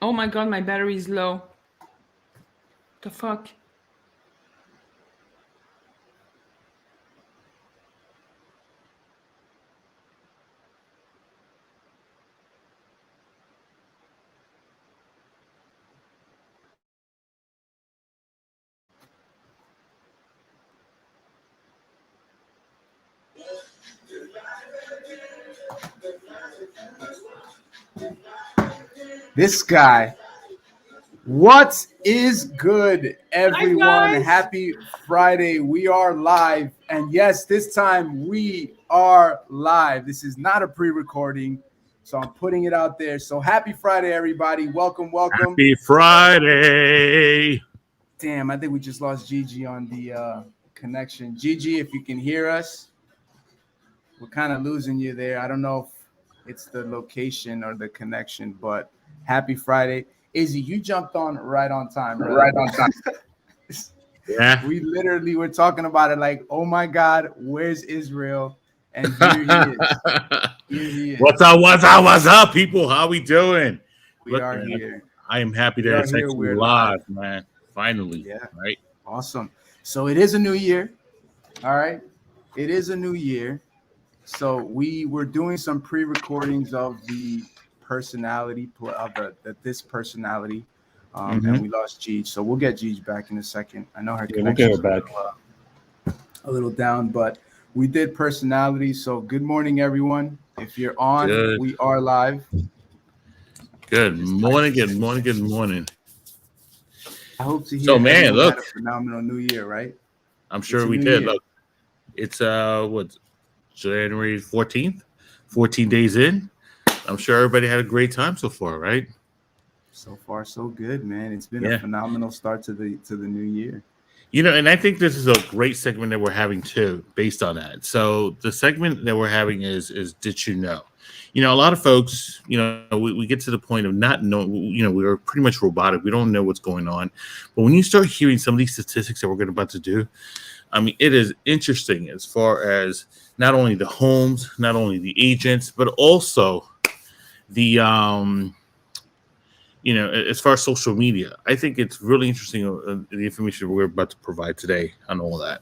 Oh my god, my battery is low. The fuck? This guy. What is good, Hi everyone? guys! Happy Friday. We are live. And yes, this time we are live. This is not a pre recording. So I'm putting it out there. So happy Friday, everybody. Welcome, welcome. Happy Friday. Damn, I think we just lost Gigi on the connection. Gigi, if you can hear us, we're kind of losing you there. I don't know if it's the location or the connection, but happy Friday. Izzy, you jumped on right on time, brother. Right on time. Yeah. We literally were talking about it like, oh my God, where's Israel? And here he is. Here he is. What's up? What's up? What's up, people? How we doing? We Look, are man, here. I am happy We that are it's here. actually We're live, live. man. Finally. Yeah. Right? Awesome. So it is a new year. All right. It is a new year. So we were doing some pre-recordings of the personality of this personality. And we lost Gigi. So we'll get Gigi back in a second. I know her Yeah, we'll get connection's her back. a little down, but we did personality. So good morning, everyone. If you're on, Good. we are live. Good morning. Good morning. Good morning. I hope to hear So, man, everyone look. had a phenomenal new year, right? I'm sure It's a we new did. year. Look, it's what, January 14th, 14 days in. I'm sure everybody had a great time so far, right? So far, so good, man. It's been Yeah. a phenomenal start to the new year. You know, and I think this is a great segment that we're having too, based on that. So the segment that we're having is did you know? You know, a lot of folks, you know, we get to the point of not knowing, you know, we're pretty much robotic. We don't know what's going on. But when you start hearing some of these statistics that we're going about to do, I mean, it is interesting as far as not only the homes, not only the agents, but also the you know, as far as social media. I think it's really interesting, the information we're about to provide today on all that.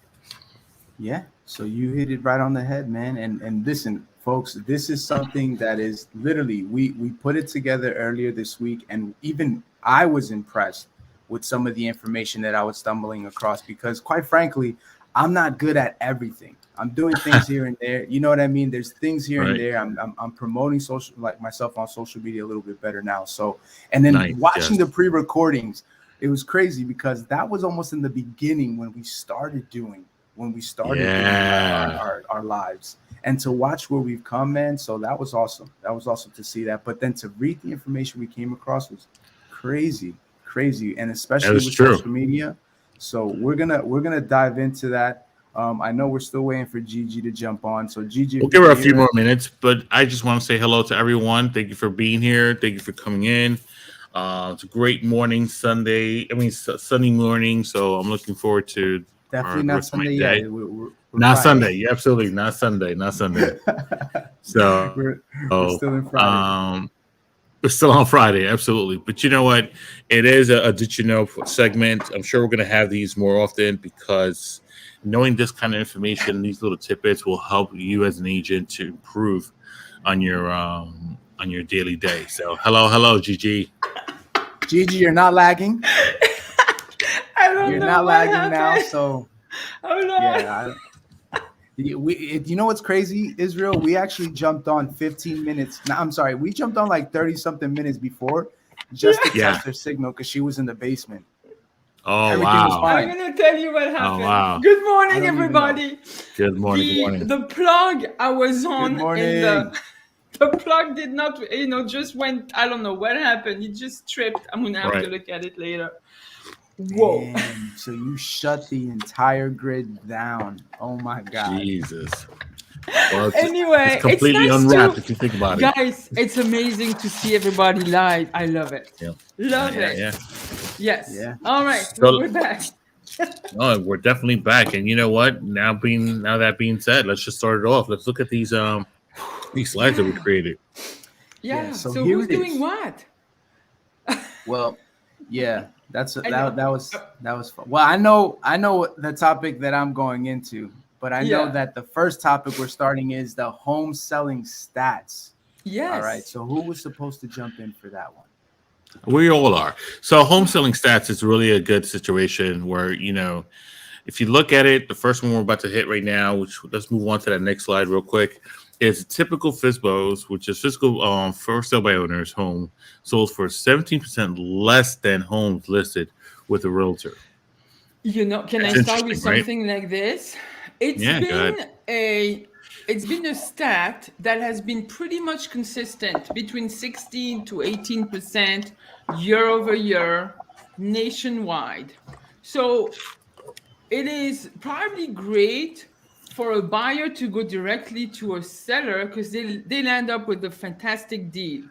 Yeah. So you hit it right on the head, man. And listen, folks, this is something that is literally we put it together earlier this week, and even I was impressed with some of the information that I was stumbling across because quite frankly, I'm not good at everything. I'm doing things here and there. You know what I mean? There's things here and Right. there. I'm promoting social like myself on social media a little bit better now. So and then Nice. watching Yes. the pre-recordings, it was crazy because that was almost in the beginning when we started doing Yeah. our lives and to watch where we've come, man. So that was awesome. That was awesome to see that. But then to read the information we came across was crazy, and That especially is with true. social media. So we're gonna dive into that. I know we're still waiting for Gigi to jump on. So Gigi, We'll if you give her can a few hear us, more minutes, but I just want to say hello to everyone. Thank you for being here. Thank you for coming in. It's a great morning, Sunday. I mean, Sunday morning. So I'm looking forward to definitely the not rest of my Sunday day. yet. We're Not Friday. Sunday. Yeah, absolutely. Not Sunday. Not Sunday. So, we're still in Friday. we're still on Friday. Absolutely. But you know what? It is a Did You Know segment. I'm sure we're going to have these more often because knowing this kind of information, these little tidbits will help you as an agent to improve on your daily day. So, hello, Gigi. Gigi, you're not lagging. I don't You're know not what lagging now. happened. So Hold on. yeah, you know what's crazy, Israel? We actually jumped on 15 minutes. No, I'm sorry, we jumped on like 30 something minutes before just to Yeah. test her signal because she was in the basement. Oh, Everything was wow. fine. I'm gonna tell you what Oh, happened. wow. Good I morning, don't even know. everybody. Good morning. Good morning. The plug I was Good on morning. and the plug did not, just went. I don't know what happened. It just tripped. I'm gonna have to Right. look at it later. Whoa. Damn, so you shut the entire grid down. Oh my God. Jesus. Well, Anyway, it's completely nice unwrapped to, if you think about it. guys. It's amazing to see everybody live. I love it. Yeah. Love Yeah, it. yeah. Yes. Yeah. All right. So- We're back. Oh, we're definitely back. And you know what? Now that being said, let's just start it off. Let's look at these slides that we created. Yeah. so So here who's it is. doing what? Well, yeah, I know. that was fun. Well, I know the topic that I'm going into, but I know Yeah. that the first topic we're starting is the home selling stats. All right. Yes. So who was supposed to jump in for that one? We all are. So home selling stats is really a good situation where, if you look at it, the first one we're about to hit right now, which let's move on to that next slide real quick, is typical FSBOs, which is physical for sale by owners home sold for 17% less than homes listed with a realtor. Can I That's start with interesting, right? something like this? It's Yeah, been good. a it's been a stat that has been pretty much consistent between 16 to 18% year over year nationwide. So it is probably great for a buyer to go directly to a seller because they'll end up with a fantastic deal.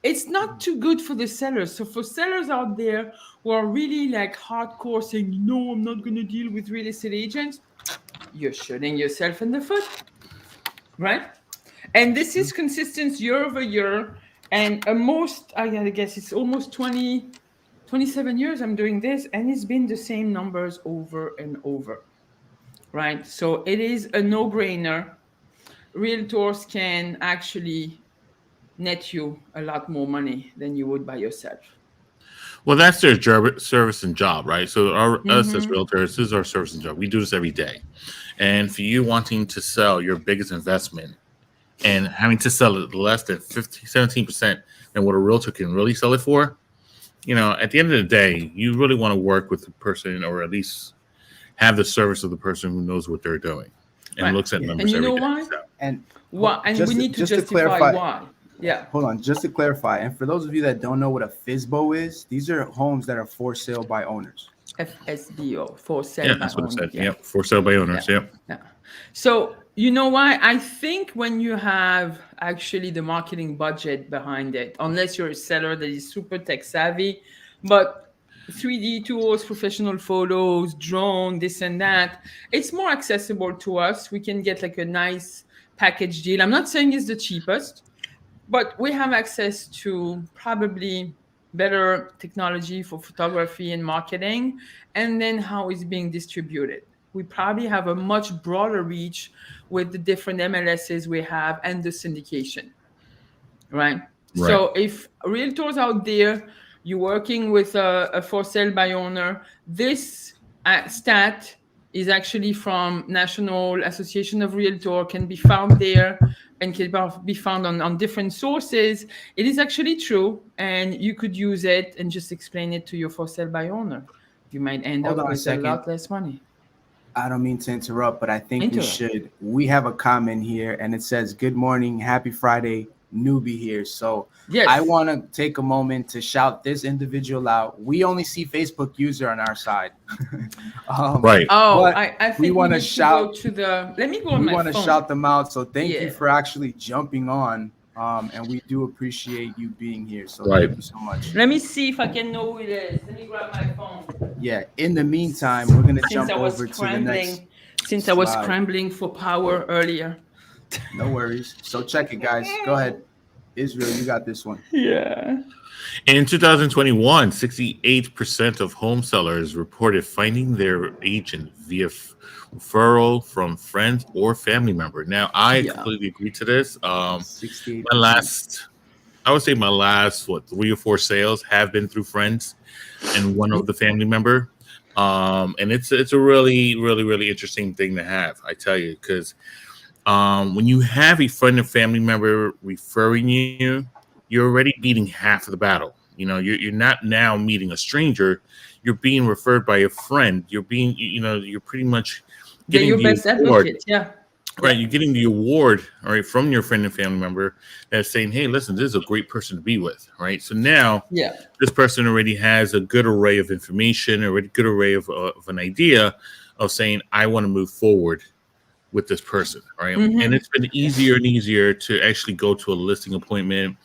It's not too good for the sellers. So for sellers out there who are really like hardcore saying, no, I'm not going to deal with real estate agents, you're shooting yourself in the foot, right? And this is consistent year over year. And I guess it's almost 27 years I'm doing this, and it's been the same numbers over and over, right? So it is a no brainer. Realtors can actually net you a lot more money than you would by yourself. Well, that's their service and job, right? So us as Mm-hmm. realtors, this is our service and job. We do this every day. And for you wanting to sell your biggest investment and having to sell it less than 17% than what a realtor can really sell it for, at the end of the day, you really want to work with the person, or at least have the service of the person who knows what they're doing and Right. looks at Yeah. And numbers you every know day. why? So, And Why? And we need to just to justify clarify, why. Yeah. hold on, just to clarify, and for those of you that don't know what a FSBO is, these are homes that are for sale by owners. FSBO, for yeah, sale by that's what it owner. said. Yeah. Yep. For sale by Yeah. owners. Yep. Yeah. So you know why? I think when you have actually the marketing budget behind it, unless you're a seller that is super tech savvy, but 3D tools, professional photos, drone, this and that, it's more accessible to us. We can get like a nice package deal. I'm not saying it's the cheapest, but we have access to probably better technology for photography and marketing, and then how it's being distributed. We probably have a much broader reach with the different MLSs we have and the syndication, right? Right. So if realtors out there, you're working with a for sale by owner, this stat is actually from National Association of Realtor, can be found there and can be found on different sources. It is actually true, and you could use it and just explain it to your for sale by owner. You might end Hold up on a with a second. lot less money. I don't mean to interrupt, but I think we Interrupt. should. We have a comment here, and it says, "Good morning, happy Friday, newbie here." So I Yes. want to take a moment to shout this individual out. We only see Facebook user on our side, Right. Oh, but I we think we want to need to go shout. to the. Let me go on We my want to phone. shout them out. So thank you Yeah. for actually jumping on, and we do appreciate you being here. So Right. thank you so much. Let me see if I can know who it is. Let me grab my phone. Yeah. In the meantime, we're gonna Since jump I was over to the next slide. scrambling for power earlier. No worries. So check it, guys. Go ahead, Israel. You got this one. Yeah. In 2021, 68% of home sellers reported finding their agent via referral from friends or family member. Now, I Yeah. completely agree to this. 68%. I would say my last, 3 or 4 sales have been through friends and one of the family member. And it's a really, really, really interesting thing to have, I tell you, because when you have a friend and family member referring you, you're already beating half of the battle. You're not now meeting a stranger. You're being referred by a friend. You're pretty much They're getting your the best award. advocate. Yeah. Right, you're getting the award, all right, from your friend and family member that's saying, "Hey, listen, this is a great person to be with." Right, so now Yeah. this person already has a good array of information, a good array of an idea of saying, "I want to move forward with this person." Right, and it's been easier and easier to actually go to a listing appointment,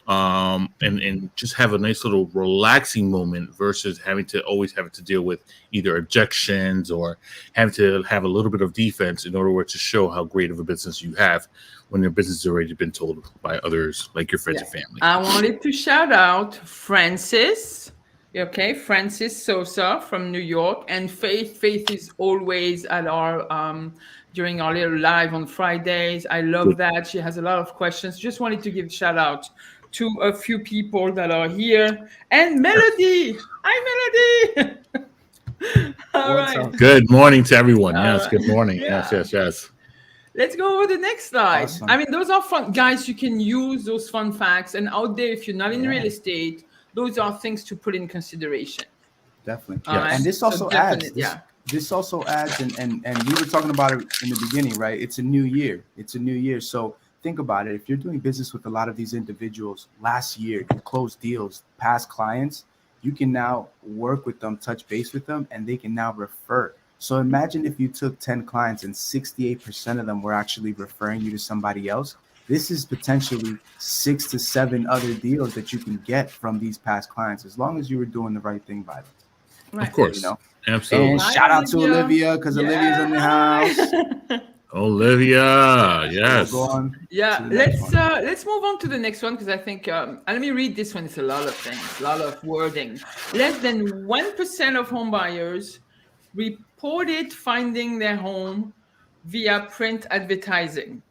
and just have a nice little relaxing moment versus having to always have to deal with either objections or having to have a little bit of defense in order to show how great of a business you have when your business has already been told by others like your friends and family. I wanted to shout out Francis Okay, Francis Sosa from New York, and Faith. Faith is always at our during our little live on Fridays. I love that she has a lot of questions. Just wanted to give shout out to a few people that are here, and Melody. Hi, Melody. All What's right, up? Good morning to everyone. all Yes, right, good morning. Yes, yeah. yes, yes. Let's go over the next slide. I Awesome. mean, those are fun, guys. You can use those fun facts, and out there, if you're not in real Yeah, estate, those are things to put in consideration. definitely. All And right, Yes, this so also adds definitely, this. yeah. This also adds, and we were talking about it in the beginning, right? It's a new year. It's a new year. So think about it. If you're doing business with a lot of these individuals last year, you closed deals, past clients, you can now work with them, touch base with them, and they can now refer. So imagine if you took 10 clients and 68% of them were actually referring you to somebody else. This is potentially 6 to 7 other deals that you can get from these past clients as long as you were doing the right thing by them, of Right. you course. know. And Absolutely. Hi, shout out to Olivia. Olivia because Olivia's Yeah, in the house. hi. Olivia. So we'll go Yes. on to Yeah, the next one. let's move on to the next one because I think and let me read this one. It's a lot of things, a lot of wording. Less than 1% of home buyers reported finding their home via print advertising.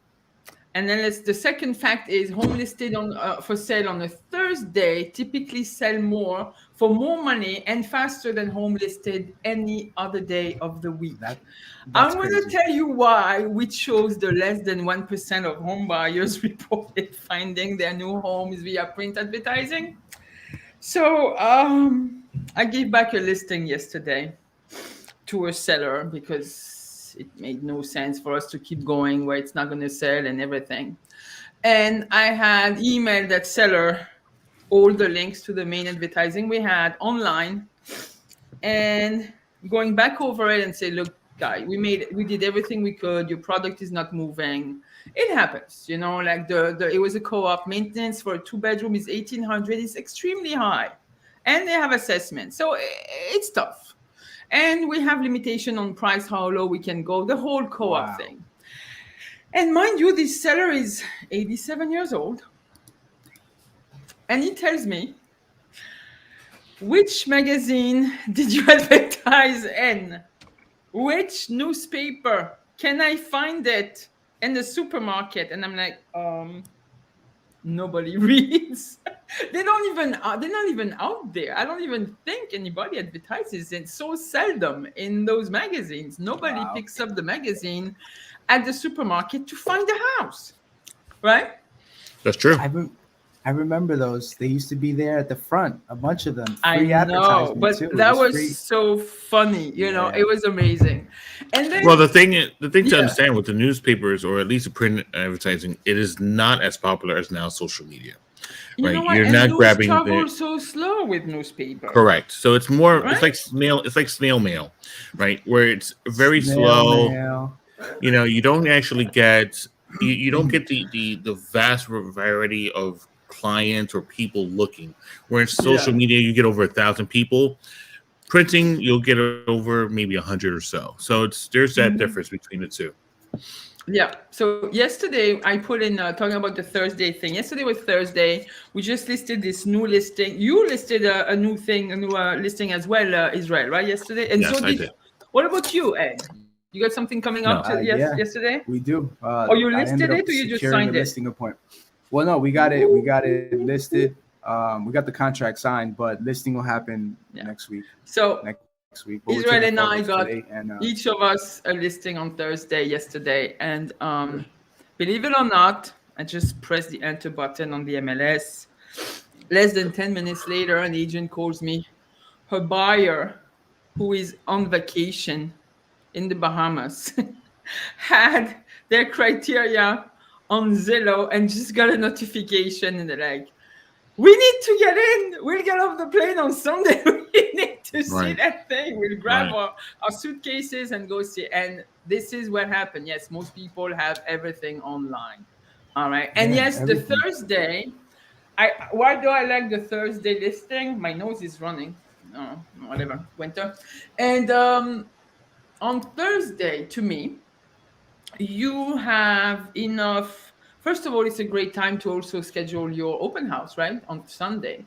And then the second fact is home listed on for sale on a Thursday typically sell more for more money and faster than home listed any other day of the week. That I'm that's going to crazy. tell you why, which shows the less than 1% of home buyers reported finding their new homes via print advertising. So I gave back a listing yesterday to a seller because it made no sense for us to keep going where it's not going to sell and everything. And I had emailed that seller all the links to the main advertising we had online and going back over it and say, look, guy, we did everything we could. Your product is not moving. It happens, like it was a co-op maintenance for a 2 bedroom is 1,800. It's extremely high. And they have assessment. So it's tough. And we have limitation on price, how low we can go, the whole co-op Wow. thing. And mind you, this seller is 87 years old. And he tells me, which magazine did you advertise in? Which newspaper? Can I find it in the supermarket? And I'm like, nobody reads. They're not even out there. I don't even think anybody advertises it so seldom in those magazines. Nobody Wow. picks up the magazine at the supermarket to find a house, right? That's true. I rem- I remember those. They used to be there at the front, a bunch of them, I free know, advertisement but too. It that was was free. so funny. Yeah. It was amazing. And Well, then, the thing to yeah, understand with the newspapers or at least the print advertising, it is not as popular as now social media, you know right? what? You're And not news grabbing the travel so slow with newspaper, correct. So it's more right? it's like snail mail, right? Where it's very Snail slow. mail. You don't actually get you don't get the vast variety of clients or people looking. Where in social Yeah. media you get over 1,000 people. Printing you'll get over maybe 100 or so. So there's that difference Mhm. between the two. Yeah. So yesterday I put in talking about the Thursday thing. Yesterday was Thursday. We just listed this new listing. You listed a new thing, a new listing as well, Israel, right? Yesterday, and so Yes, I did. did. What about you, Ed? You got something coming up to No. Yeah, yesterday? we do. Or you I listed ended it, up or you just securing a signed it? listing appointment. Well, no, we got it. We got it listed. We got the contract signed, but listing will happen Yeah. next week. So Next week, but we're taking Israel and photos I today, got and each of us a listing on Thursday yesterday, and believe it or not, I just pressed the enter button on the MLS. Less than 10 minutes later, an agent calls me. Her buyer, who is on vacation in the Bahamas, had their criteria on Zillow and just got a notification, and they're like, we need to get in. We'll get off the plane on Sunday. We need to see Right. that thing. We'll grab Right. our suitcases and go see. And this is what happened. Yes, most people have everything online. All right. And yeah, yes, the everything. Thursday, why do I like the Thursday listing? My nose is running. No, whatever. Winter. And on Thursday, to me, you have enough. First of all, it's a great time to also schedule your open house, right? On Sunday.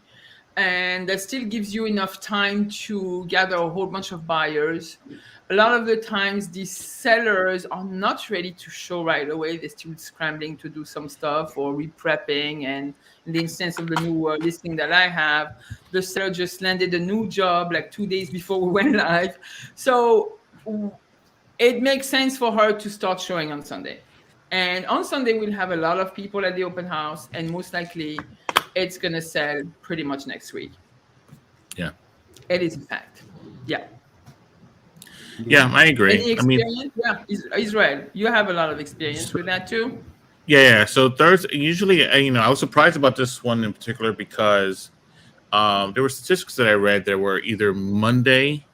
and that still gives you enough time to gather a whole bunch of buyers. A lot of the times, these sellers are not ready to show right away. They're still scrambling to do some stuff or reprepping. And in the instance of the new listing that I have, the seller just landed a new job like 2 days before we went live. So it makes sense for her to start showing on Sunday. And on Sunday, we'll have a lot of people at the open house, and most likely it's going to sell pretty much next week. Yeah. It is a fact. Yeah. Yeah, I agree. Any experience? Yeah, Israel, you have a lot of experience with that too. Yeah. So Thursday, usually, I was surprised about this one in particular because there were statistics that I read that were either Monday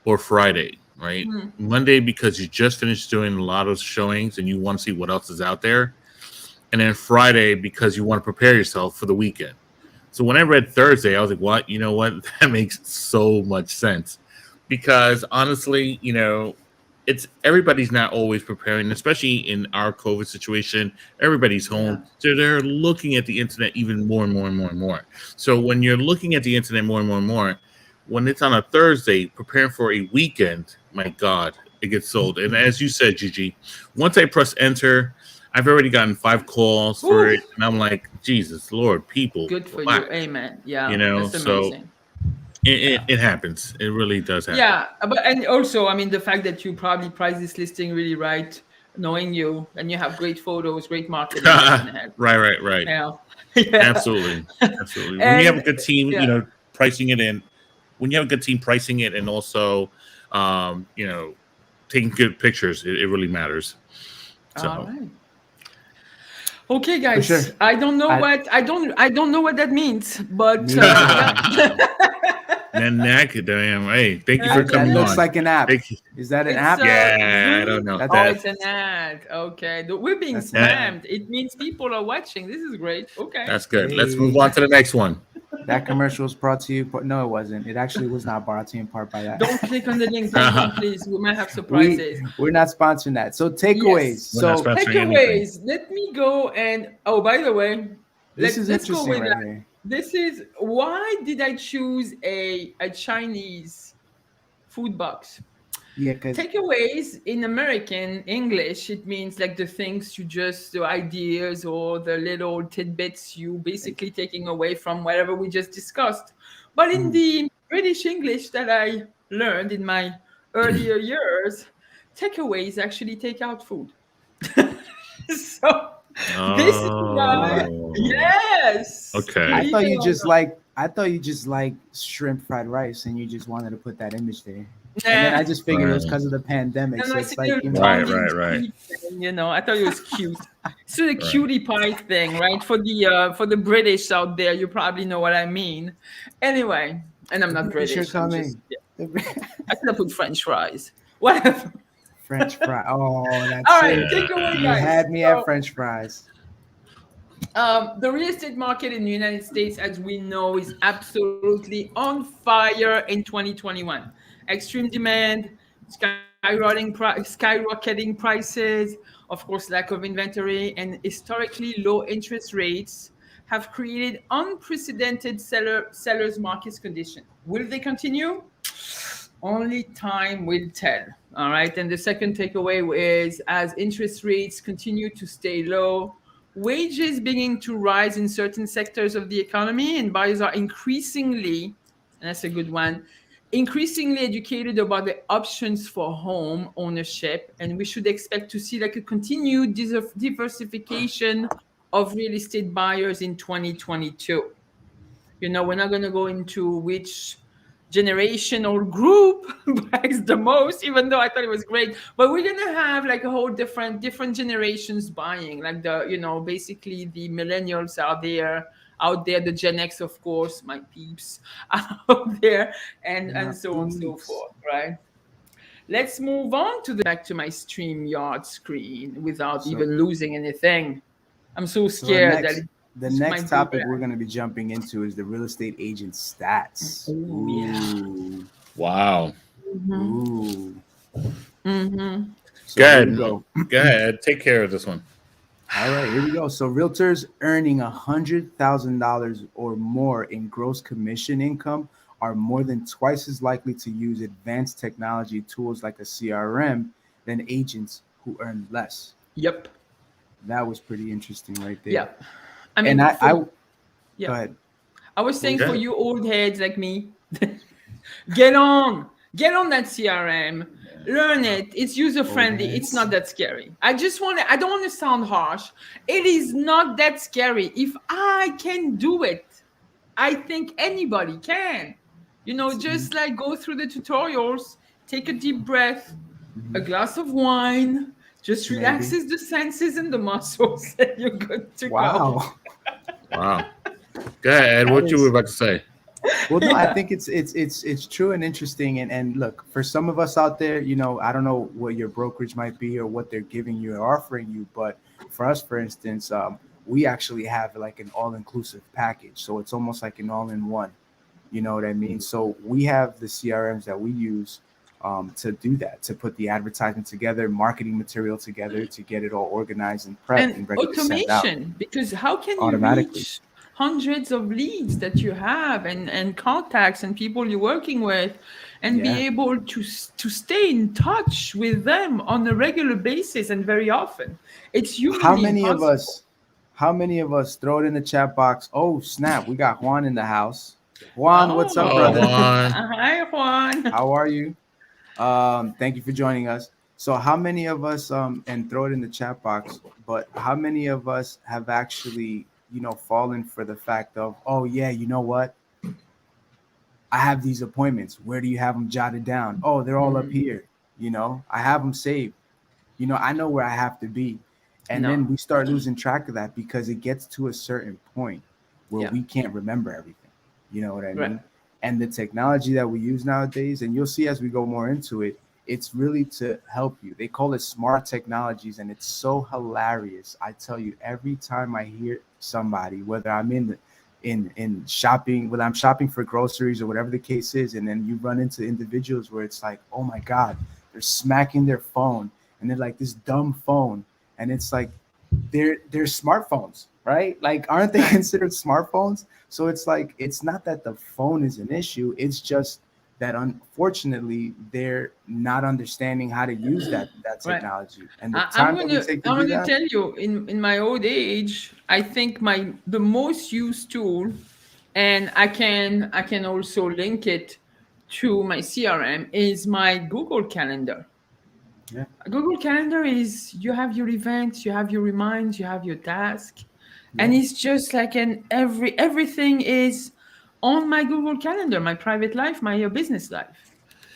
or Friday, right? Monday because you just finished doing a lot of showings and you want to see what else is out there, and then Friday because you want to prepare yourself for the weekend. So when I read Thursday, I was like, "What? You know what? That makes so much sense." Because honestly, it's everybody's not always preparing, especially in our COVID situation. Everybody's home, so they're looking at the internet even more and more and more and more. So when you're looking at the internet more and more and more, when it's on a Thursday, preparing for a weekend, my God, it gets sold. And as you said, Gigi, once I press enter, I've already gotten 5 calls for it, and I'm like, Jesus Lord, people, good for you, amen. Yeah, that's amazing. So it happens. It really does happen. Yeah, and also, I mean, the fact that you probably price this listing really right, knowing you, and you have great photos, great marketing. Right. Yeah. Absolutely. When you have a good team, pricing it in. When you have a good team pricing it, and also, taking good pictures, it really matters. So. All right. Okay, guys. Sure. I don't know I don't know what that means, but damn. Hey, thank you for coming on. That looks like an app. Is that an app? Yeah, I don't know. It's an ad. Okay, we're being spammed. It means people are watching. This is great. Okay, that's good. Let's move on to the next one. That commercial was brought to you. No, it wasn't. It actually was not brought to you in part by that. Don't click on the link, please. We might have surprises. We're not sponsoring that. So takeaways. Yes. Takeaways. Let me go and by the way, this is interesting right here. This is why did I choose a Chinese food box? Yeah, because takeaways in American English, it means like the ideas or the little tidbits you basically taking away from whatever we just discussed. But in the British English that I learned in my earlier years, takeaways actually take out food. So this is why, yes. Okay. I thought you just like shrimp fried rice, and you just wanted to put that image there. And then I just figured it was because of the pandemic. No, so it's like, right. I thought it was cute. So the cutie pie thing, right? For the British out there, you probably know what I mean. Anyway, and I'm not British. You're coming. I could have put French fries. Whatever. French fries. Oh, that's all right. Take away, guys. You had me at French fries. The real estate market in the United States, as we know, is absolutely on fire in 2021. Extreme demand, skyrocketing prices, of course, lack of inventory, and historically low interest rates have created unprecedented sellers market conditions. Will they continue? Only time will tell. All right. And the second takeaway is as interest rates continue to stay low, wages beginning to rise in certain sectors of the economy, and buyers are increasingly, and that's a good one, increasingly educated about the options for home ownership, and we should expect to see like a continued diversification of real estate buyers in 2022. We're not going to go into which generation or group buys the most, even though I thought it was great, but we're going to have like a whole different generations buying, like basically the millennials out there, the Gen X, of course, my peeps out there, and so on and so forth, right? Let's move on back to my StreamYard screen without even losing anything. I'm so scared the next topic we're going to be jumping into is the real estate agent stats. Ooh. Wow. Mm-hmm. So go ahead. Take care of this one. All right, here we go. So realtors earning $100,000 or more in gross commission income are more than twice as likely to use advanced technology tools like a CRM than agents who earn less. Yep. That was pretty interesting right Yeah. there. I And mean, I for go yeah, ahead. I was What saying was for that? Okay. you old heads like me, get on that CRM, learn it. It's user Old friendly. It's heads. not that scary. I don't want to sound harsh. It is not that scary. If I can do it, I think anybody can. Mhm. Just like go through the tutorials, take a deep breath, a Mhm. glass of wine, just Maybe. relaxes the senses and the muscles, and you're good to go. Wow. Wow. Go ahead, Ed. That What you were is about to say? well, no, I Yeah. think it's true and interesting. And look, for some of us out there, I don't know what your brokerage might be or what they're giving you or offering you, but for us, for instance, we actually have like an all-inclusive package, so it's almost like an all-in-one. You know what I mean? So we have the CRMs that we use to do that, to put the advertisement together, marketing material together, to get it all organized and prepped And and ready to send out automation, because how can you automatically. reach hundreds of leads that you have and contacts and people you're working with and be Yeah. able to stay in touch with them on a regular basis and very often? It's How humanly many of impossible. us? How many of us throw it in the chat box? Oh snap! We got Juan in the house. Juan, what's up, Oh, Oh, brother? Juan. hi, Juan. How are you? Thank you for joining us. So, how many of us? And throw it in the chat box. But how many of us have actually, fallen for the fact of, oh yeah, you know what? I have these appointments. Where do you have them jotted down? Oh, they're all up Mm, here. I have them saved. I know where I have to be. And no, then we start losing track of that because it gets to a certain point where yeah, we can't remember everything. You know what I right, mean? And the technology that we use nowadays, and you'll see as we go more into it, it's really to help you. They call it smart technologies, and it's so hilarious. I tell you, every time I hear somebody, whether I'm in shopping, whether I'm shopping for groceries or whatever the case is, and then you run into individuals where it's like, oh my God, they're smacking their phone and they're like this dumb phone, and it's like they're smartphones, right? Like, aren't they right, considered smartphones? So it's like it's not that the phone is an issue, it's just that unfortunately they're not understanding how to use that right. technology, and the I'm time that we gonna take to I'm do gonna that. tell you, in my old age, I think the most used tool, and I can also link it to my CRM, is my Google Calendar. Yeah. Google Calendar is, you have your events, you have your reminds, you have your task, Yeah. and it's just like everything is on my Google Calendar, my private life, my business life.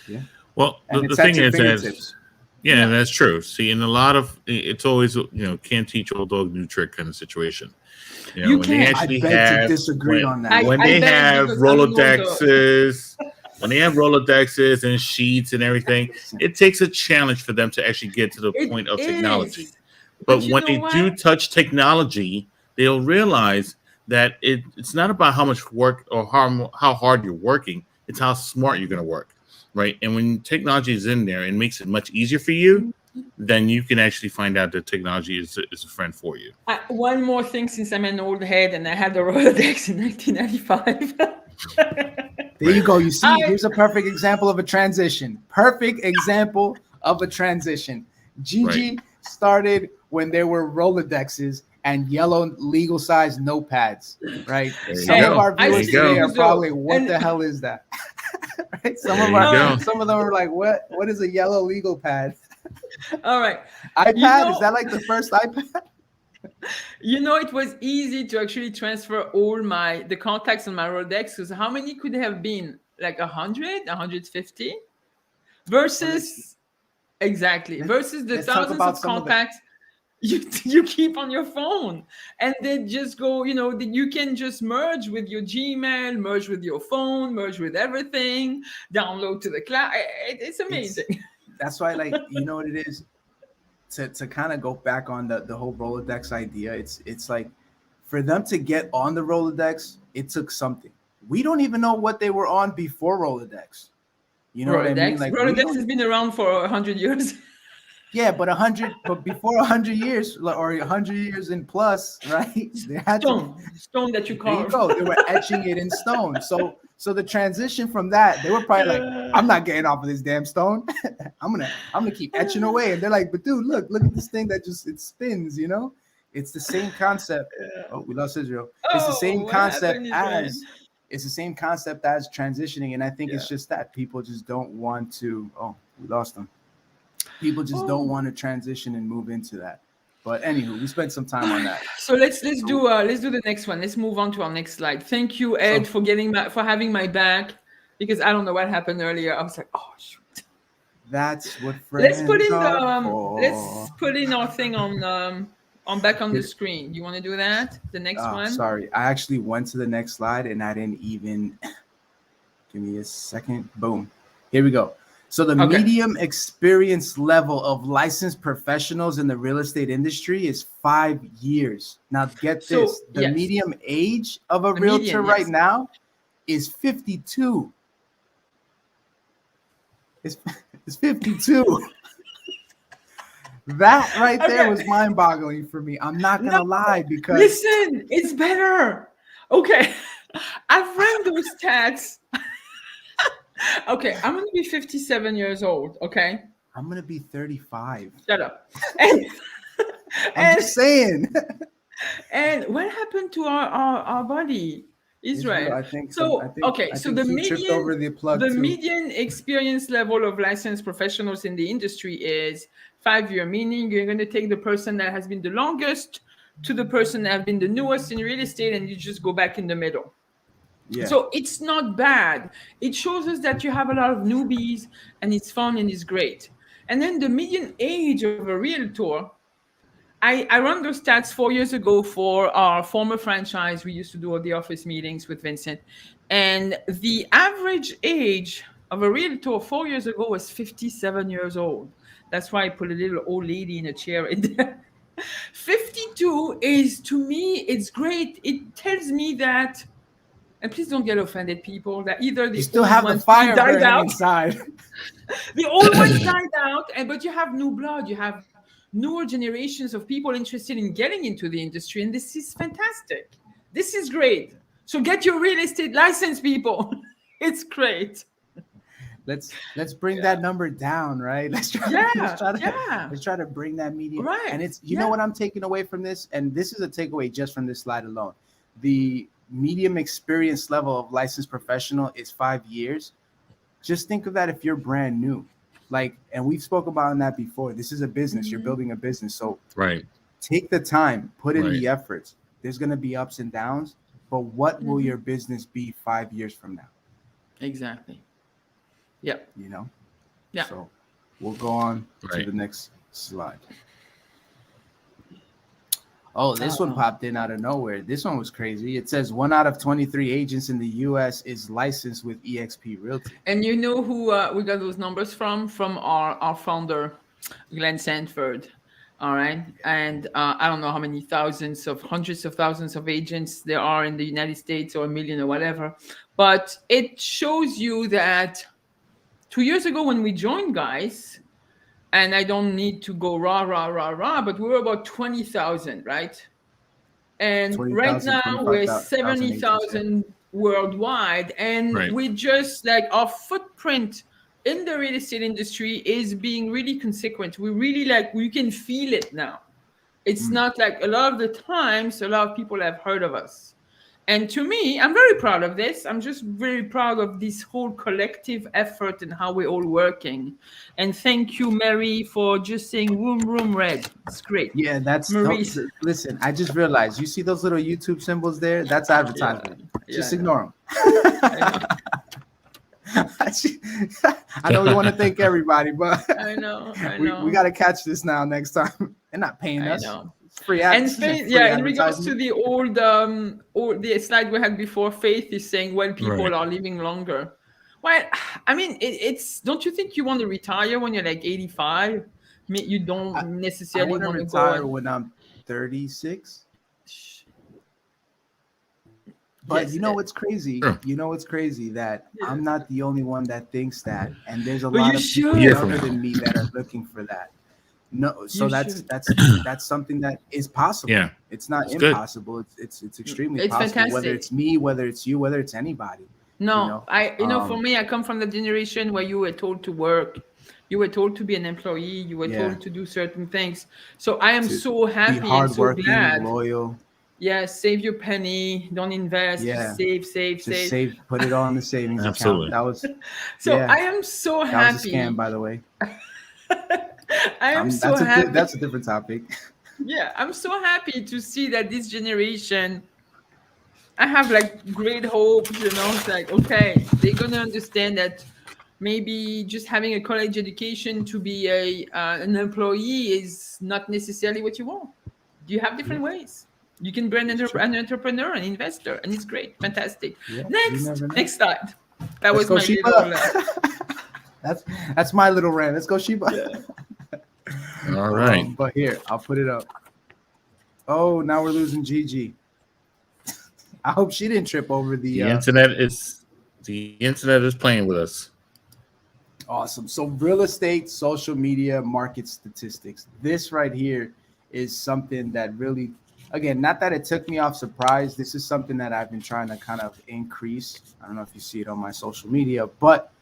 Yeah. Well, And the it's at thing your is that, fingertips. yeah, Yeah, that's true. See, in a lot of, it's always, can't teach old dog new trick kind of situation. you When they can. I actually beg to have disagree when on that. I when I they beg have because I'm an old dog. Rolodexes and sheets and everything, Listen, it takes a challenge for them to actually get to the It point of technology. is, but But you when know they what? do touch technology, they'll realize that it's not about how much work or how hard you're working, it's how smart you're going to work, right? And when technology is in there and makes it much easier for you, then you can actually find out that technology is a friend for you. One more thing, since I'm an old head and I had the Rolodex in 1995. there you Right. go. You see, I here's a perfect example of a transition. Perfect example of a transition. Right. Gigi started when there were Rolodexes and yellow legal size notepads, right? There you Some of Hey, go. our I There viewers you still today go. are use those. probably, what And the hell is that? Right? Some There of you our all right, go. some of them are like, what is a yellow legal pad? all right. You iPad? Is know, that like the first iPad? it was easy to actually transfer all the contacts on my Rolodex, because how many could have been? Like 100, 150 So versus exactly let, versus the let's talk thousands about of some of the contacts you keep on your phone, and they just go, that you can just merge with your Gmail, merge with your phone, merge with everything, download to the cloud. It's it's amazing. that's why, like, you know what it is, to kind of go back on the whole Rolodex idea. It's like, for them to get on the Rolodex, it took something. We don't even know what they were on before Rolodex. You know what I mean? Rolodex Like, we Rolodex don't. has been around for 100 years. Yeah, but 100, but before 100 years or 100 years in plus, right? They had to. Stone that you There you carve. go. They were etching it in stone. So the transition from that, they were probably like, I'm not getting off of this damn stone. I'm gonna keep etching away. And they're like, but dude, look at this thing that just it spins, you know? It's the same concept. Oh, we lost Israel. It's the Oh, same what concept happened, Israel? as it's the same concept as transitioning. And I think Yeah. it's just that people just don't want to. Oh, we lost them. People just don't Oh. want to transition and move into that. But anywho, we spent some time on that. So let's do the next one. Let's move on to our next slide. Thank you, Ed, So- for having my back, because I don't know what happened earlier. I was like, oh shoot. That's what Let's put friends in are for. let's put in our thing on back on the screen. You want to do that? The next Oh, one. sorry. I actually went to the next slide and I didn't even give me a second. Boom. Here we go. So the Okay. medium experience level of licensed professionals in the real estate industry is 5 years. Now get So, this. The yes. medium age of a The realtor median, right yes. now is 52. It's 52. That right there Okay. was mind-boggling for me. I'm not gonna No, lie because Listen, it's better. Okay. I've ran those stats. Okay, I'm gonna be 57 years old. Okay. I'm gonna be 35. Shut up. And I'm just saying. and what happened to our body, Israel? I think So I think, okay, I so think the he tripped over the plug too. median experience level of licensed professionals in the industry is 5 year, meaning you're going to take the person that has been the longest to the person that have been the newest in real estate, and you just go back in the middle. Yeah. So it's not bad. It shows us that you have a lot of newbies, and it's fun and it's great. And then the median age of a realtor, I run those stats 4 years ago for our former franchise. We used to do all the office meetings with Vincent. And the average age of a realtor 4 years ago was 57 years old. That's why I put a little old lady in a chair in there. 52 is, to me, it's great. It tells me that, and please don't get offended, people, that either the you still old have the ones fire died burning out, inside. the old ones died out, but you have new blood. You have newer generations of people interested in getting into the industry, and this is fantastic. This is great. So get your real estate license, people. It's great. Let's bring that number down, right? Let's try to bring that median. Right. And it's you know what I'm taking away from this, and this is a takeaway just from this slide alone. The medium experience level of licensed professional is 5 years. Just think of that if you're brand new. Like, and we've spoke about that before. This is a business. You're building a business. So Right. take the time, put in Right. the efforts. There's going to be ups and downs, but what will your business be 5 years from now? Exactly. Yep. You know? Yeah. So we'll go on to Right. the next slide. Oh, this one popped in out of nowhere. This one was crazy. It says 1 out of 23 agents in the U.S. is licensed with eXp Realty. And you know who we got those numbers from? From our founder, Glenn Sanford. All right. And I don't know how many hundreds of thousands of agents there are in the United States, or a million or whatever. But it shows you that 2 years ago when we joined, guys, and I don't need to go rah, but we were about 20,000, right? And 20,000, right now we're 25,000 agents, 70,000 worldwide. And Right. we just, like, our footprint in the real estate industry is being really consequent. We really, like, we can feel it now. It's not like a lot of the times, a lot of people have heard of us. And to me, I'm very proud of this. I'm just very proud of this whole collective effort and how we're all working. And thank you, Mary, for just saying room red. It's great. Yeah, that's Maurice. listen, I just realized you see those little YouTube symbols there? That's advertisement. Just Yeah, ignore them. I know we want to thank everybody, but I know. we got to catch this now next time. They're not paying I us. know. It's free And advertising. Faith, yeah, in regards to the old the slide we had before, Faith is saying, well, people Right. are living longer. Well, I mean, it's, don't you think you want to retire when you're like 85? I mean, you don't I necessarily want to want to retire go. when I'm 36. But Yes, you know what's crazy? Sure. You know what's crazy? That Yeah. I'm not the only one that thinks that. And there's a But lot you of people should. Year from younger now. than me that are looking for that. No, so You that's should. that's that's something that is possible. Yeah, It's not it's good. impossible. It's extremely It's possible. Whether it's fantastic. me, whether it's you, whether it's anybody, you No, know. for me, I come from the generation where you were told to work, you were told to be an employee, you were Yeah, told to do certain things. So I am to so be happy and so hardworking, glad. loyal. Yeah, save your penny, don't invest, just Yeah, save, save, just save. save, put it all in the savings account. Absolutely. That was, So yeah, I am so that was a scam, happy. by the way. I am so That's a happy. different topic. Yeah, I'm so happy to see that this generation, I have like great hopes, It's like, okay, they're gonna understand that maybe just having a college education to be an employee is not necessarily what you want. You have Yeah, different ways. You can be it's true. an entrepreneur, an investor, and it's great, fantastic. Yeah, you Next, never know. next slide. That Let's was go my little. Sheba. that's that's my little rant. Let's go Sheba. Yeah. All right. But here, I'll put it up. Oh, now we're losing Gigi. I hope she didn't trip over the The internet is playing with us. awesome. So real estate, social media, market statistics. This right here is something that really, again, not that it took me off surprise. This is something that I've been trying to kind of increase. I don't know if you see it on my social media, but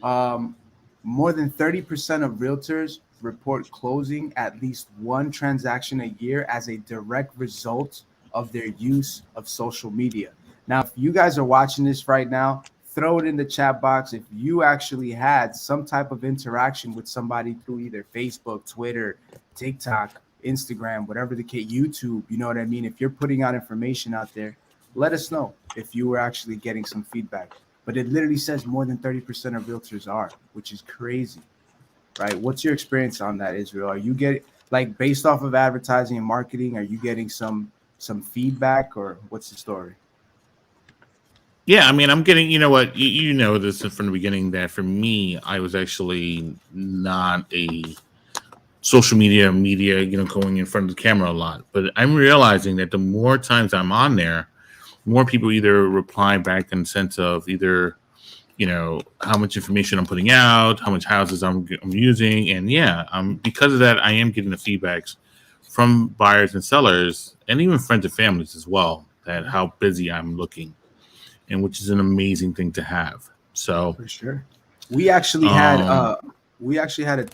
um, more than 30% of realtors report closing at least one transaction a year as a direct result of their use of social media. Now, if you guys are watching this right now, throw it in the chat box if you actually had some type of interaction with somebody through either Facebook, Twitter, TikTok, Instagram, whatever the case, YouTube, you know what I mean? If you're putting out information out there, let us know if you were actually getting some feedback. But it literally says more than 30% of realtors are, which is crazy, right? What's your experience on that, Israel? Are you getting, like, based off of advertising and marketing, are you getting some feedback, or what's the story? Yeah, I mean, I'm getting, you know what, you know this from the beginning that for me, I was actually not a social media, going in front of the camera a lot. But I'm realizing that the more times I'm on there, more people either reply back in the sense of either, how much information I'm putting out, how much houses I'm using. And yeah, because of that, I am getting the feedbacks from buyers and sellers and even friends and families as well, that Yeah, how busy I'm looking, and which is an amazing thing to have. So, for sure. We actually had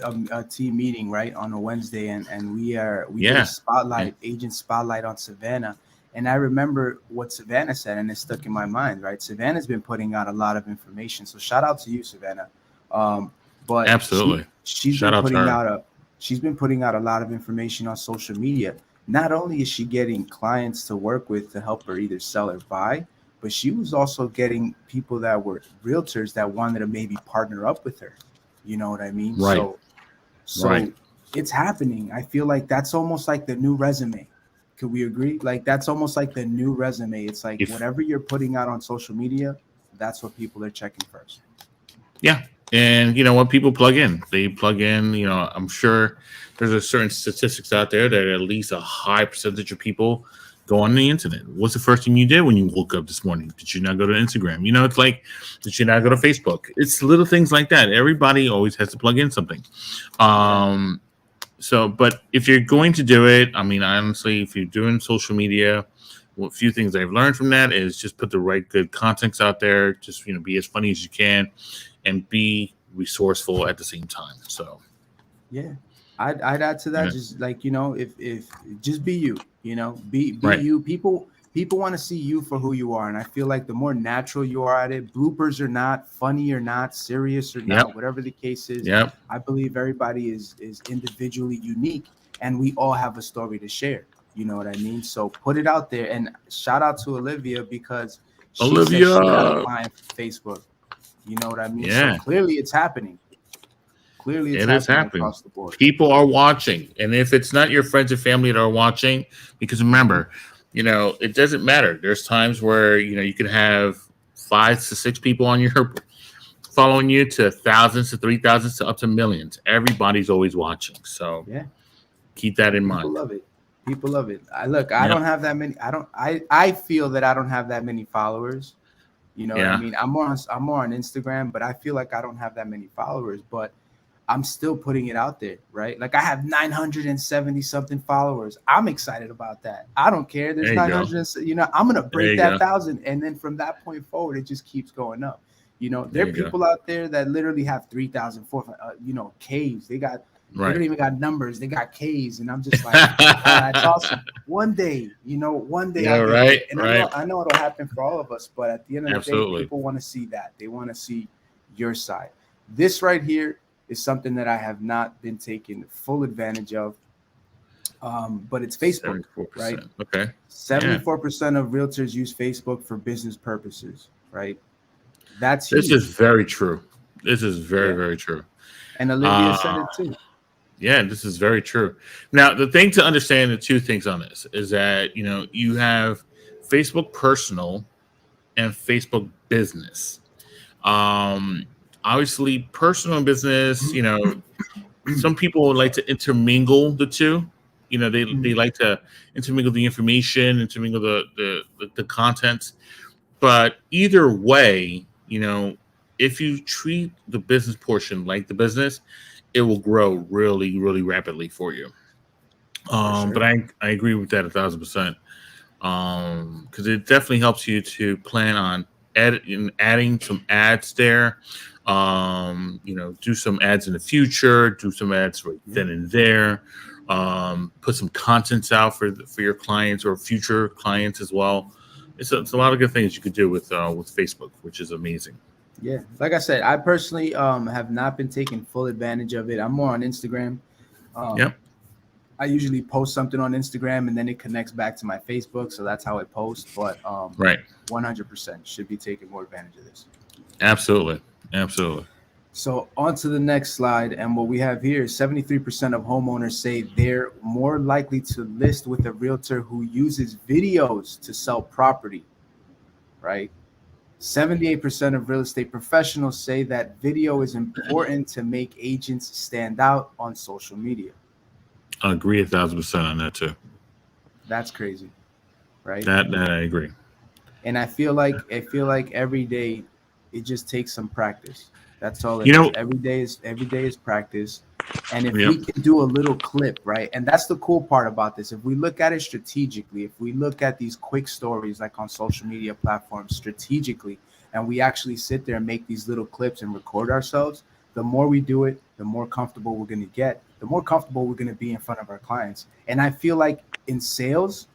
um, a team meeting right on a Wednesday, and we did a yeah, yeah, spotlight, agent spotlight on Savannah. And I remember what Savannah said, and it stuck in my mind. Right, Savannah's been putting out a lot of information, so shout out to you, Savannah. Um, but absolutely. Shout out to her. she's been putting out a lot of information on social media. Not only is she getting clients to work with to help her either sell or buy, but she was also getting people that were realtors that wanted to maybe partner up with her. You know what I mean? Right, right. So it's happening. I feel like that's almost like the new resume. Could we agree? Like that's almost like the new resume. It's like If whatever you're putting out on social media, that's what people are checking first. Yeah. And you know what, people plug in. They plug in, I'm sure there's a certain statistics out there that at least a high percentage of people go on the internet. What's the first thing you did when you woke up this morning? Did you not go to Instagram? It's like, did you not go to Facebook? It's little things like that. Everybody always has to plug in something. Yeah. Um, but if you're going to do it, I mean, honestly, if you're doing social media, well, a few things I've learned from that is just put the right good contents out there. Just, be as funny as you can and be resourceful at the same time. So, Yeah, I'd add to that, yeah, just like, if just be you, be right. you. People want to see you for who you are, and I feel like the more natural you are at it, bloopers or not, funny or not, serious or Yep. not, whatever the case is, Yep. I believe everybody is individually unique, and we all have a story to share. You know what I mean? So put it out there, and shout out to Olivia because she said she got a Olivia. client from Facebook. You know what I mean? So Yeah, clearly it's happening. Clearly it's it is happening happening. across the board. People are watching. And if it's not your friends and family that are watching, because remember, it doesn't matter. There's times where, you can have 5 to 6 people on your following you, to thousands to 3,000 to up to millions. Everybody's always watching. So Yeah. keep that in People mind. love it. People love it. I Yep. don't have that many. I feel that I don't have that many followers. You know what I Yeah. mean? I'm more on Instagram, but I feel like I don't have that many followers. But I'm still putting it out there, right? Like I have 970 something followers. I'm excited about that. I don't care. There's There you go. 900, I'm gonna There break you that go. 1,000, and then from that point forward, it just keeps going up. There There are you go. people out there that literally have 3,000, 4,000, Ks. They Right. don't even got numbers. They got Ks, and I'm just like, that's awesome. One day, Yeah, I'll get right, there, and right. I know it'll happen for all of us. But at the end of the day, Absolutely. people want to see that. They want to see your side. This right here is something that I have not been taking full advantage of. But it's Facebook, right? 74%. Okay. Yeah. 74% of realtors use Facebook for business purposes, right? That's This huge. is very true. This is very, Yeah. very true. And Olivia Uh, said it too. yeah, this is very true. Now, the thing to understand, the two things on this is that, you have Facebook personal and Facebook business. Um, Obviously, personal and business, some people like to intermingle the two. They like to intermingle the information, intermingle the content. But either way, if you treat the business portion like the business, it will grow really, really rapidly for you. For But sure. I agree with that 1,000%. Because it definitely helps you to plan on adding some ads there. Do some ads in the future, do some ads right then and there. Put some contents out for your clients or future clients as well. It's a lot of good things you could do with Facebook, which is amazing. Yeah. Like I said, I personally have not been taking full advantage of it. I'm more on Instagram. Um, Yep. I usually post something on Instagram and then it connects back to my Facebook. So that's how I post. But Right. 100% should be taking more advantage of this. Absolutely. Absolutely. So on to the next slide. And what we have here is 73% of homeowners say they're more likely to list with a realtor who uses videos to sell property, right? 78% of real estate professionals say that video is important to make agents stand out on social media. I agree 1,000% on that too. That's crazy, right? That I agree. And I feel like every day it just takes some practice. That's all it You is. know, Every day is practice. And if yep. we can do a little clip, right? And that's the cool part about this. If we look at it strategically, if we look at these quick stories like on social media platforms strategically, and we actually sit there and make these little clips and record ourselves, the more we do it, the more comfortable we're going to get, the more comfortable we're going to be in front of our clients. And I feel like in sales,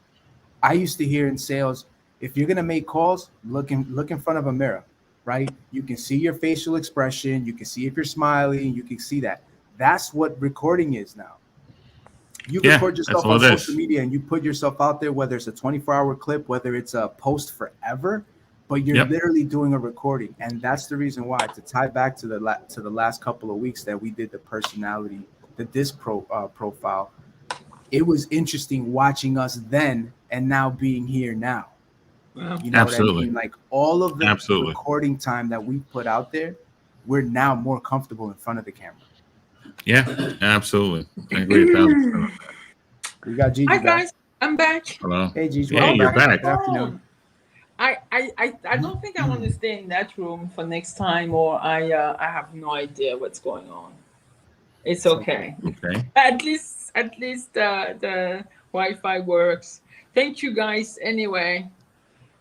I used to hear in sales, if you're gonna make calls, look in front of a mirror, right? You can see your facial expression, you can see if you're smiling, you can see that. That's what recording is now. You Yeah, record that's yourself all on it social is. media and you put yourself out there, whether it's a 24-hour clip, whether it's a post forever, but you're Yep. literally doing a recording. And that's the reason why, to tie back to the last couple of weeks that we did the personality, the disc profile. It was interesting watching us then and now being here now. Wow. You know what I Absolutely. mean? Like all of the Absolutely. recording time that we put out there, we're now more comfortable in front of the camera. Yeah, absolutely. I agree 1,000%. We got Gigi Hi back. guys, I'm back. Hello. Hey Gigi, Yeah, welcome you're Oh my back. back. Good afternoon. phone. I don't think I want to stay in that room for next time, or I have no idea what's going on. It's It's okay. okay. Okay. At least the Wi-Fi works. Thank you guys. Anyway,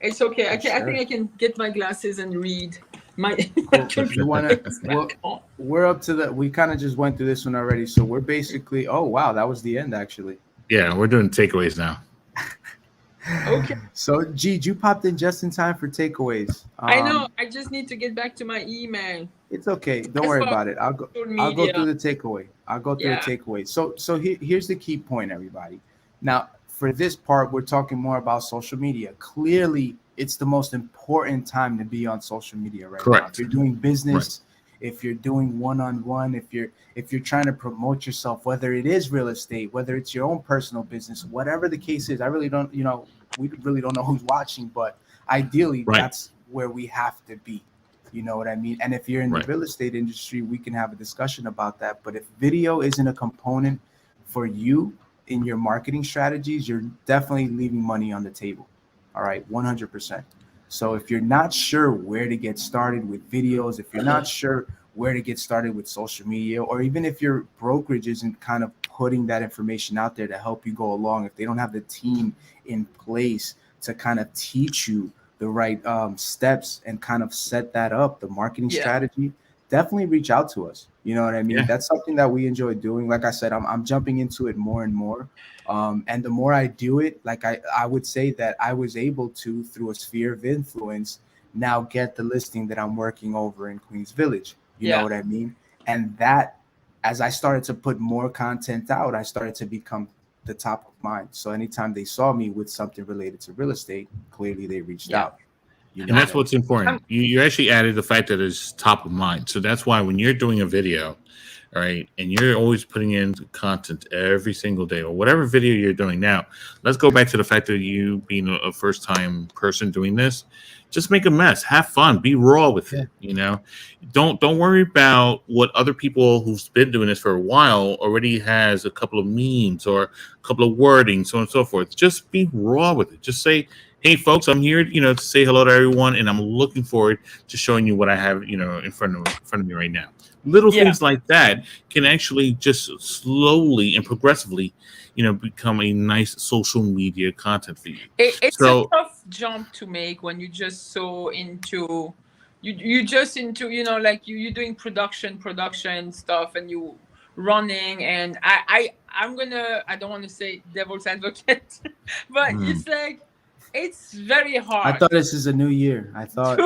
it's okay. For I think sure. I can get my glasses and read. My Cool. You wanna computer's well, back on. we're up to we kind of just went through this one already. So we're basically, oh wow, that was the end actually. Yeah, we're doing takeaways now. Okay. So Gigi, you popped in just in time for takeaways. I know. I just need to get back to my email. It's okay. Don't As worry for about it. social I'll go media, through the takeaway. yeah. So here's the key point, everybody. Now, for this part, we're talking more about social media. Clearly, it's the most important time to be on social media right now. Correct. If you're doing business, if you're doing one-on-one, if you're trying to promote yourself, whether it is real estate, whether it's your own personal business, whatever the case is, I really don't, we really don't know who's watching, but ideally, Right. that's where we have to be. You know what I mean? And if you're in the Right. real estate industry, we can have a discussion about that. But if video isn't a component for you in your marketing strategies, you're definitely leaving money on the table. All right, 100%. So if you're not sure where to get started with videos, if you're not sure where to get started with social media, or even if your brokerage isn't kind of putting that information out there to help you go along, if they don't have the team in place to kind of teach you the right steps and kind of set that up, the marketing strategy, definitely reach out to us. You know what I mean? That's something that we enjoy doing. Like I said, I'm jumping into it more and more. And the more I do it, like I would say that I was able to, through a sphere of influence, now get the listing that I'm working over in Queens Village. You know what I mean? And that, as I started to put more content out, I started to become the top of mind. So anytime they saw me with something related to real estate, clearly they reached out. You know, and that's what's important. You actually added the fact that it's top of mind. So that's why when you're doing a video, all right, and you're always putting in content every single day or whatever video you're doing now, let's go back to the fact that you being a first-time person doing this, just make a mess, have fun, be raw with it. You know, don't worry about what other people who's been doing this for a while already has a couple of memes or a couple of wording, so on and so forth. Just be raw with it. Just say, hey folks, I'm here, you know, to say hello to everyone, and I'm looking forward to showing you what I have, you know, in front of me right now. Little things like that can actually just slowly and progressively, you know, become a nice social media content for you. It's a tough jump to make when you're just so into you just into, you know, like you're doing production stuff and you running, and I'm gonna, I don't want to say devil's advocate, but it's like it's very hard. I thought this is a new year. I thought we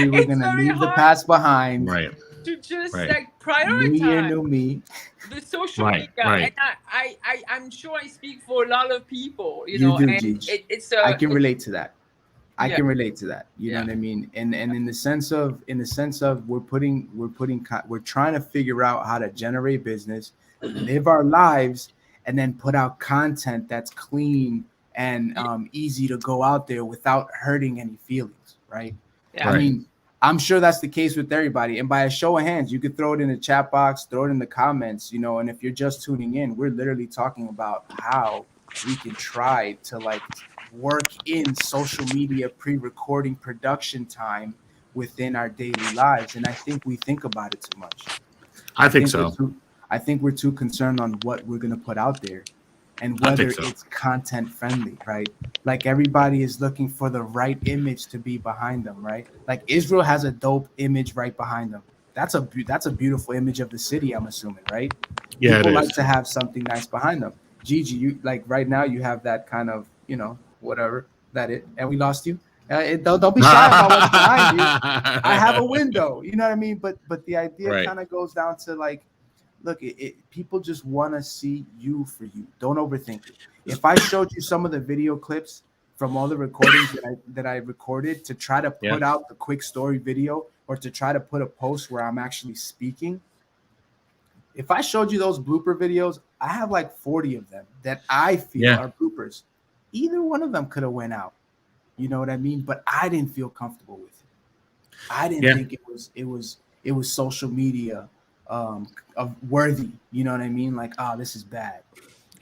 were gonna leave the past behind. Right. To just like prioritize new year, new me. The social media. And I'm sure I speak for a lot of people, you know, do, and I can relate to that. I can relate to that. You know what I mean? And in the sense of we're trying to figure out how to generate business, live our lives, and then put out content that's clean and easy to go out there without hurting any feelings, right? I mean, I'm sure that's the case with everybody. And by a show of hands, you could throw it in the chat box, throw it in the comments, you know, and if you're just tuning in, we're literally talking about how we can try to like work in social media pre-recording production time within our daily lives. And I think we think about it too much. I think so. I think we're too concerned on what we're going to put out there and whether it's content friendly, right? Like everybody is looking for the right image to be behind them, right? Like Israel has a dope image right behind them. That's a beautiful image of the city, I'm assuming, right? Yeah, people like to have something nice behind them. Gigi, you like right now you have that kind of, you know, whatever that it, and we lost you. Don't be shy about what's behind you. I have a window, you know what I mean? But the idea kind of goes down to like, look, people just want to see you for you. Don't overthink it. If I showed you some of the video clips from all the recordings that I recorded to try to put out the quick story video or to try to put a post where I'm actually speaking, if I showed you those blooper videos, I have like 40 of them that I feel are bloopers. Either one of them could have went out. You know what I mean? But I didn't feel comfortable with it. I didn't think it was social media worthy, you know what I mean? Like, oh, this is bad.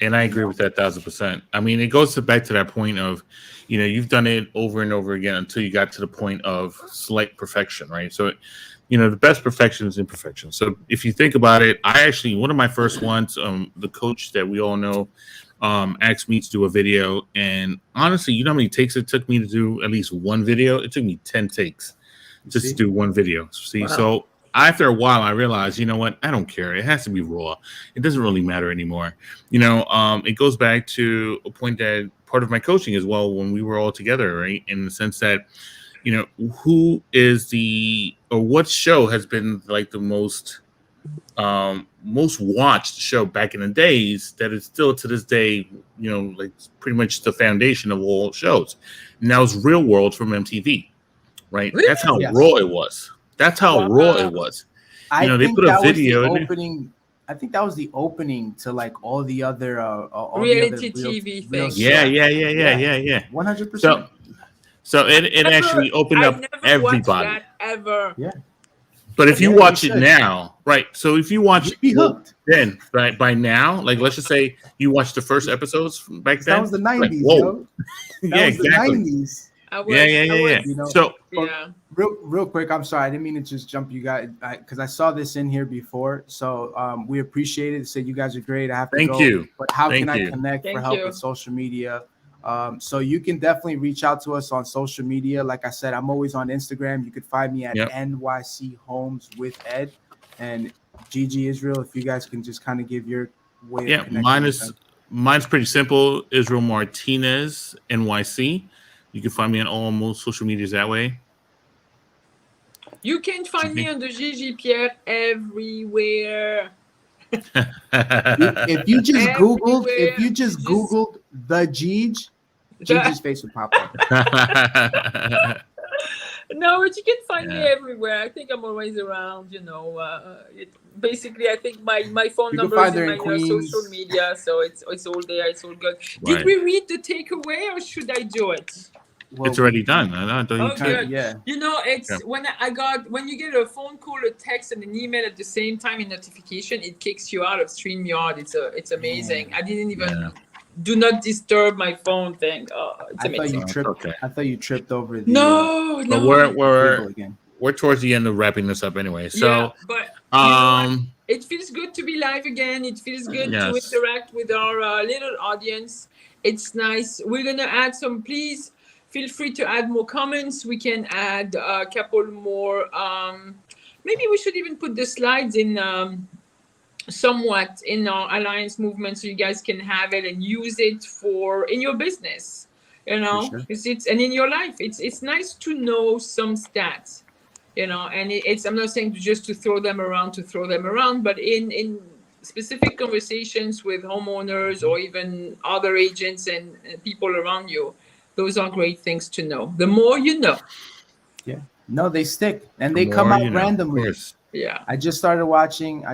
And I agree with that 1,000%. I mean, it goes back to that point of, you know, you've done it over and over again until you got to the point of slight perfection, right? So, you know, the best perfection is imperfection. So if you think about it, I actually, one of my first ones, the coach that we all know, asked me to do a video. And honestly, you know how many takes it took me to do at least one video? It took me 10 takes just to do one video. See, so after a while, I realized, you know what? I don't care. It has to be raw. It doesn't really matter anymore. You know, it goes back to a point that part of my coaching as well when we were all together, right? In the sense that, you know, who is what show has been like the most watched show back in the days that is still to this day, you know, like pretty much the foundation of all shows. And that was Real World from MTV, right? Really? That's how raw it was. That's how raw it was. You know, they put a video in opening. I think that was the opening to like all the other reality TV things. Yeah. 100%. So it actually opened up everybody. That ever. Yeah. But if you watch it now, right? So if you watch be hooked. Then, right, by now, like let's just say you watched the first episodes back then. That was the 90s, like, whoa. yo. That was the 90s. I Yeah, was, yeah, I yeah, yeah. was, You know, So yeah. real quick, I'm sorry, I didn't mean to just jump you guys because I saw this in here before. So we appreciate it. Say you guys are great. I have to thank go, you. but how can Thank I you. connect for Thank help you. with social media? So you can definitely reach out to us on social media. Like I said, I'm always on Instagram. You could find me at Yep. NYC Homes with Ed and Gigi Israel. If you guys can just kind of give your way of Yeah, connecting with them. mine's pretty simple. Israel Martinez NYC. You can find me on all most social medias that way. You can find me under Gigi Pierre everywhere. If you just Everywhere. Googled the Gigi's face would pop up. No, but you can find me Yeah. everywhere. I think I'm always around. Basically, I think my phone You can number find is in her my in Queens. social media, so it's all there. It's all good. Did Right. we read the takeaway, or should I do it? Well, It's already done. I thought you Oh, too. good. Yeah. It's Yeah. when you get a phone call, a text, and an email at the same time in notification, it kicks you out of StreamYard. It's amazing. I didn't even Yeah. do not disturb my phone thing. Oh, it's I thought amazing. you It's tripped. okay. I thought you tripped over the No, But no. we're table again. we're towards the end of wrapping this up anyway. Yeah, So but you know what? um It feels good to be live again. It feels good to yes. interact with our little audience. It's nice. We're gonna add some. Please feel free to add more comments. We can add a couple more. Maybe we should even put the slides in somewhat in our alliance movement, so you guys can have it and use it for in your business. Sure. It's and in your life. It's nice to know some stats. And it's I'm not saying just to throw them around, but in specific conversations with homeowners or even other agents and people around you, those are great things to know. The more you know. Yeah. No, they stick and The they come more out you know, of randomly. course. Yeah. I just started watching.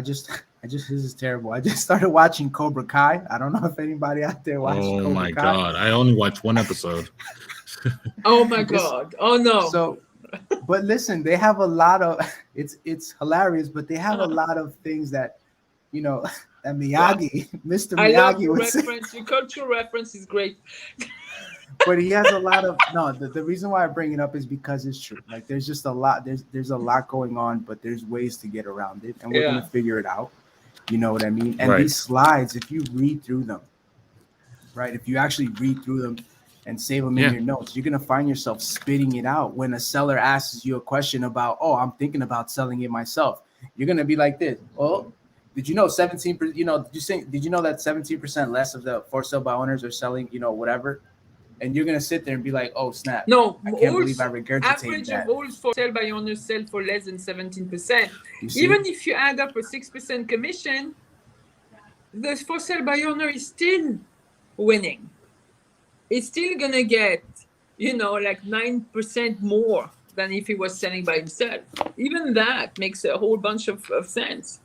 This is terrible. I just started watching Cobra Kai. I don't know if anybody out there watched Oh Cobra my Kai. god. I only watched one episode. Oh my God. Oh no. So, but listen, they have a lot of. It's hilarious, but they have a lot of things that, that Miyagi, Mr. I love Miyagi your would say. reference. Your cultural reference is great. But he has a lot of the reason why I bring it up is because it's true. Like there's just a lot, there's a lot going on, but there's ways to get around it, and we're Yeah. gonna figure it out. You know what I mean? And Right. these slides, if you read through them, right? If you actually read through them and save them Yeah. in your notes, you're gonna find yourself spitting it out when a seller asks you a question about, oh, I'm thinking about selling it myself. You're gonna be like this. Oh, did you know 17%? Did you know that 17% less of the for sale by owners are selling, whatever? And you're gonna sit there and be like, "Oh snap! No, I can't believe I regurgitated average that." of all for sale by owners sell for less than 17%. You see? Even if you add up a 6% commission, the for sale by owner is still winning. It's still gonna get, like 9% more than if he was selling by himself. Even that makes a whole bunch of sense.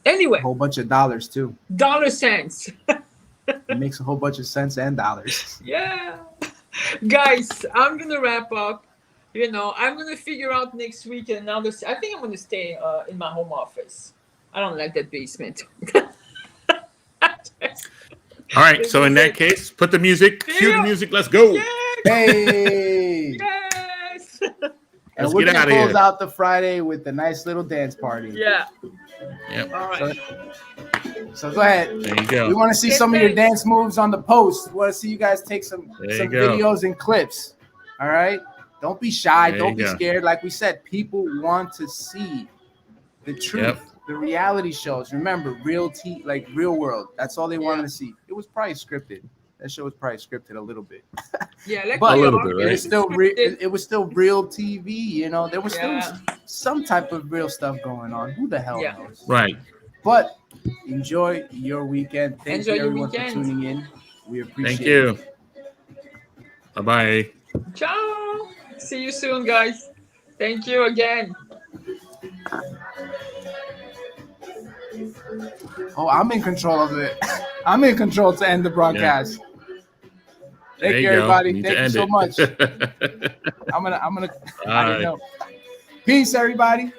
a Anyway, whole bunch of dollars too. dollar cents. It makes a whole bunch of sense and dollars. Yeah. Guys, I'm gonna wrap up. I'm gonna figure out next week another. I think I'm gonna stay in my home office. I don't like that basement. All right. So in that case, put the music, cue the music, let's go. Yeah. Hey! Yes. And Let's we're get gonna out of close here. out the Friday with a nice little dance party. Yeah. Yep. All right. So go ahead. There you go. We want to see some of your dance moves on the post. We want to see you guys take some There you go. videos and clips. All right. Don't be shy. There Don't you be go. scared. Like we said, people want to see the truth. Yep. The reality shows. Remember, real world. That's all they wanted to see. It was probably scripted. That show was probably scripted a little bit. Yeah, like But a we little are. bit, It right? was still it was still real TV. There was Yeah. still some type of real stuff going on. Who the hell Yeah. knows? Right. But enjoy your weekend. Thank Enjoy you your everyone for weekend. tuning in. We appreciate Thank you. Bye bye. Ciao. See you soon, guys. Thank you again. Oh, I'm in control of it. I'm in control to end the broadcast. Thank There you, go. everybody. Need Thank to you end so it. much. I'm gonna I didn't Bye. know. Peace, everybody.